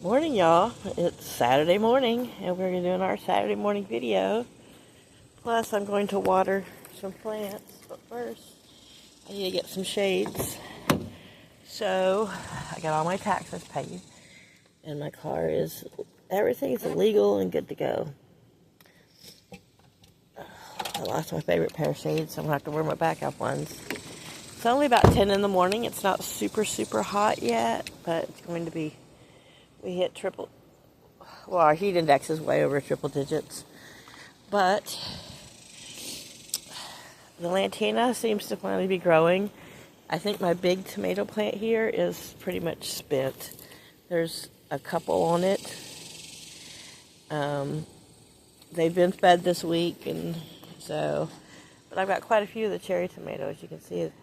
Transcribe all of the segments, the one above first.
Morning, y'all. It's Saturday morning, and we're doing our Saturday morning video. Plus, I'm going to water some plants, but first, I need to get some shades. So, I got all my taxes paid, and my car everything is legal and good to go. I lost my favorite pair of shades, so I'm going to have to wear my backup ones. It's only about 10 in the morning. It's not super, super hot yet, but it's going to be. We hit our heat index is way over triple digits. But the lantana seems to finally be growing. I think my big tomato plant here is pretty much spent. There's a couple on it. They've been fed this week, but I've got quite a few of the cherry tomatoes, you can see it.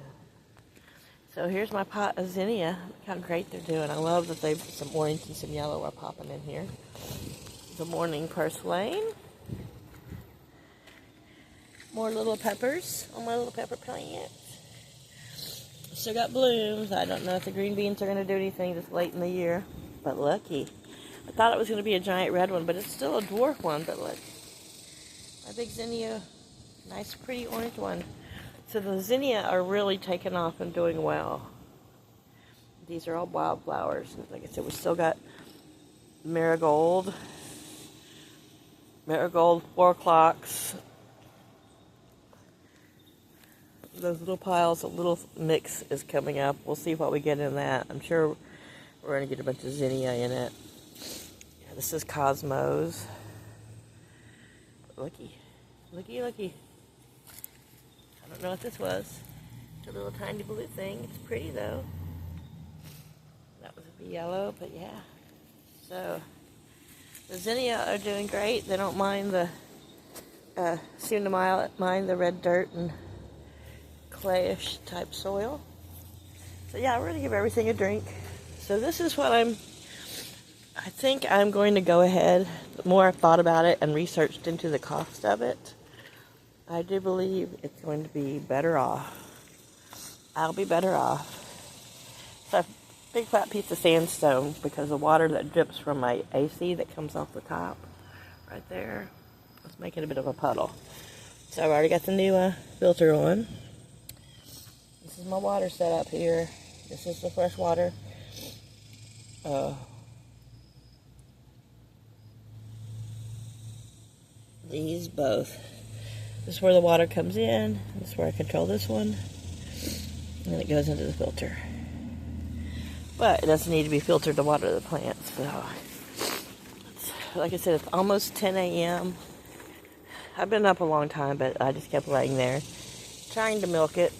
So here's my pot of zinnia. Look how great they're doing. I love that some orange and some yellow are popping in here. The morning purslane. More little peppers on my little pepper plant. Still got blooms. I don't know if the green beans are going to do anything this late in the year, but lucky. I thought it was going to be a giant red one, but it's still a dwarf one. But look, my big zinnia, nice pretty orange one. So the zinnia are really taking off and doing well. These are all wildflowers. Like I said, we still got marigold, 4 o'clocks. Those little piles, a little mix is coming up. We'll see what we get in that. I'm sure we're going to get a bunch of zinnia in it. Yeah, this is Cosmos. Looky. I don't know what this was. It's a little tiny blue thing. It's pretty though. That was a yellow, but yeah. So the zinnia are doing great. They don't mind seem to mind the red dirt and clayish type soil. So yeah, we're gonna give everything a drink. So this is what I think I'm going to go ahead. The more I've thought about it and researched into the cost of it, I do believe it's going to be better off. I'll be better off. So a big fat piece of sandstone because the water that drips from my AC that comes off the top right there, let's make it a bit of a puddle. So I've already got the new filter on. This is my water setup here. This is the fresh water. These both. This is where the water comes in. This is where I control this one. And then it goes into the filter. But it doesn't need to be filtered to water the plants. So, like I said, it's almost 10 a.m. I've been up a long time, but I just kept laying there trying to milk it.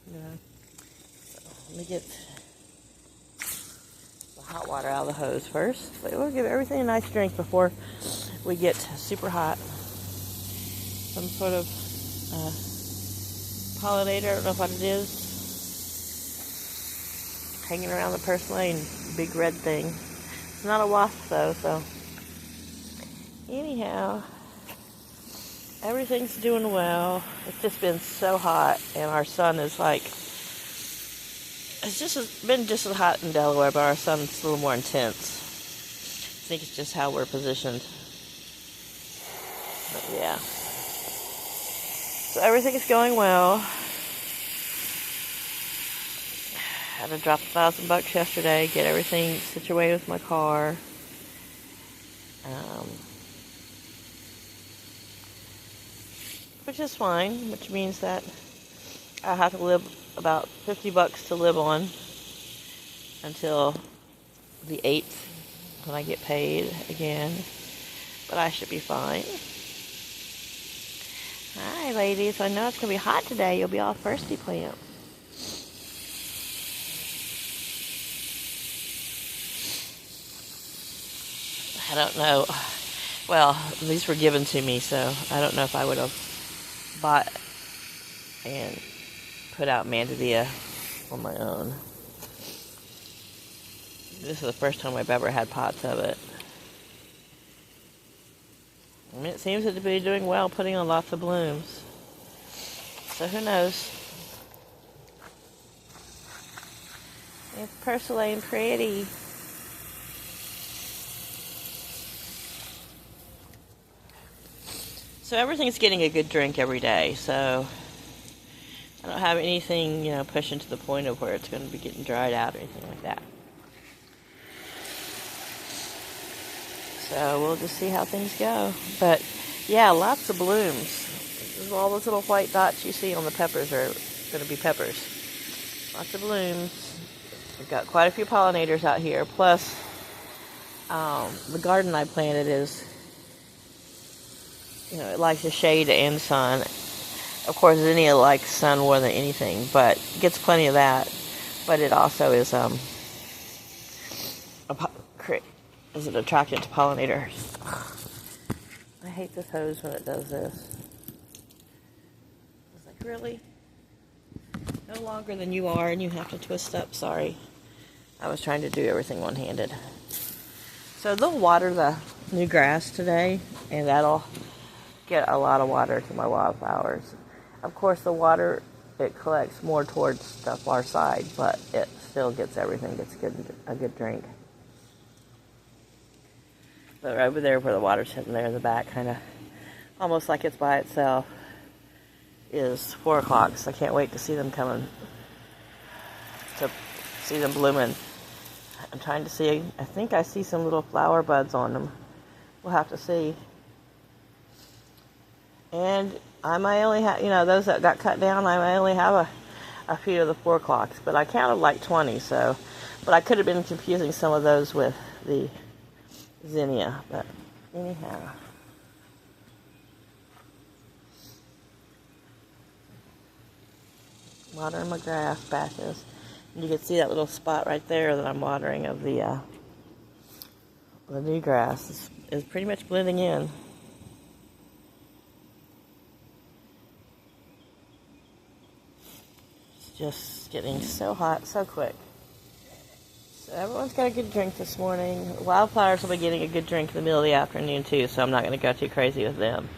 So let me get the hot water out of the hose first. But we'll give everything a nice drink before we get super hot. Some sort of pollinator, I don't know what it is, hanging around the purslane, big red thing. It's not a wasp though, so anyhow, everything's doing well. It's just been so hot, and our sun is like, it's been just as hot in Delaware, but our sun's a little more intense. I think it's just how we're positioned. But yeah. So everything is going well. Had to drop $1,000 yesterday, get everything situated with my car. Which is fine, which means that I have to live about $50 to live on until the 8th when I get paid again. But I should be fine. Hi, ladies. I know it's going to be hot today. You'll be all thirsty, plant. I don't know. Well, these were given to me, so I don't know if I would have bought and put out mandaria on my own. This is the first time I've ever had pots of it. I mean, it seems to be doing well, putting on lots of blooms. So who knows? It's purslane pretty. So everything's getting a good drink every day, so I don't have anything, pushing to the point of where it's going to be getting dried out or anything like that. So we'll just see how things go. But yeah, lots of blooms. All those little white dots you see on the peppers are going to be peppers. Lots of blooms. We've got quite a few pollinators out here. Plus, the garden I planted is, it likes the shade and sun. Of course, zinnia likes sun more than anything, but it gets plenty of that. But it also is an attractant to pollinators. I hate this hose when it does this. It's like, really? No longer than you are, and you have to twist up. Sorry. I was trying to do everything one-handed. So they'll water the new grass today, and that'll get a lot of water to my wildflowers. Of course, the water, it collects more towards the far side, but it still gets everything. Gets a good drink. But right over there where the water's sitting there in the back, kind of almost like it's by itself, is 4 o'clock. So I can't wait to see them coming, to see them blooming. I'm trying to see, I think I see some little flower buds on them. We'll have to see. And I may only have, those that got cut down, I may only have a few of the 4 o'clocks. But I counted like 20, so. But I could have been confusing some of those with the zinnia. But anyhow. Watering my grass patches. And you can see that little spot right there that I'm watering of the new grass is pretty much blending in. It's just getting so hot so quick. So everyone's got a good drink this morning. Wildflowers will be getting a good drink in the middle of the afternoon too, so I'm not going to go too crazy with them.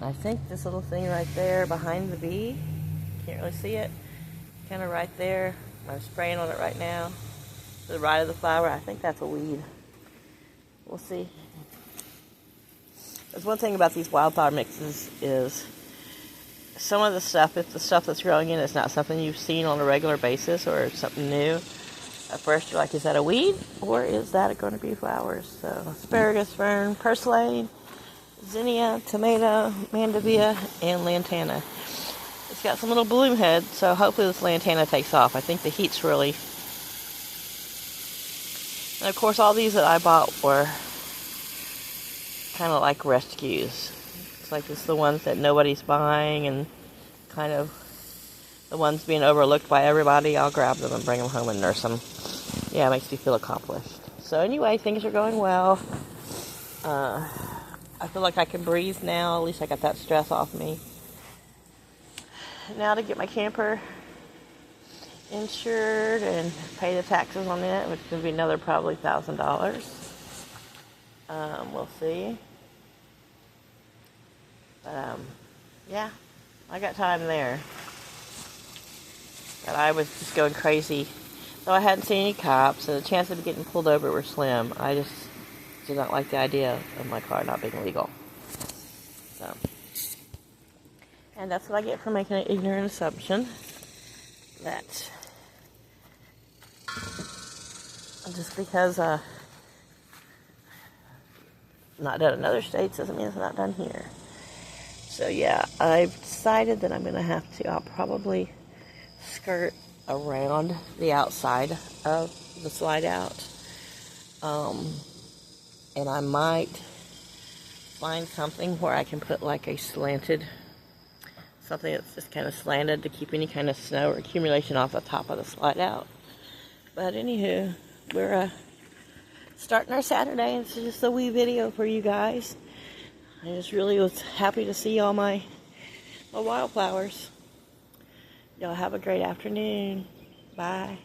I think this little thing right there behind the bee, can't really see it, kind of right there. I'm spraying on it right now. To the right of the flower, I think that's a weed. We'll see. There's one thing about these wildflower mixes is some of the stuff, if the stuff that's growing in is not something you've seen on a regular basis or something new, at first you're like, is that a weed or is that going to be flowers? So asparagus, fern, purslane, zinnia, tomato, mandevilla, and lantana. It's got some little bloom heads, so hopefully this lantana takes off. I think the heat's really... And of course all these that I bought were kind of like rescues. It's like it's the ones that nobody's buying and kind of the ones being overlooked by everybody. I'll grab them and bring them home and nurse them. Yeah, it makes me feel accomplished. So anyway, things are going well. I feel like I can breathe now. At least I got that stress off me. Now to get my camper insured and pay the taxes on it, which is going to be another probably $1,000. We'll see. But, yeah, I got time there. But I was just going crazy. Though I hadn't seen any cops, so the chances of getting pulled over were slim. I just did not like the idea of my car not being legal. So, and that's what I get for making an ignorant assumption that just because not done in other states doesn't mean it's not done here. So yeah, I've decided that I'm going to have to, I'll probably skirt around the outside of the slide out. And I might find something where I can put like a slanted, something that's just kind of slanted to keep any kind of snow or accumulation off the top of the slide out. But anywho, we're starting our Saturday, and it's just a wee video for you guys. I just really was happy to see all my wildflowers. Y'all have a great afternoon. Bye.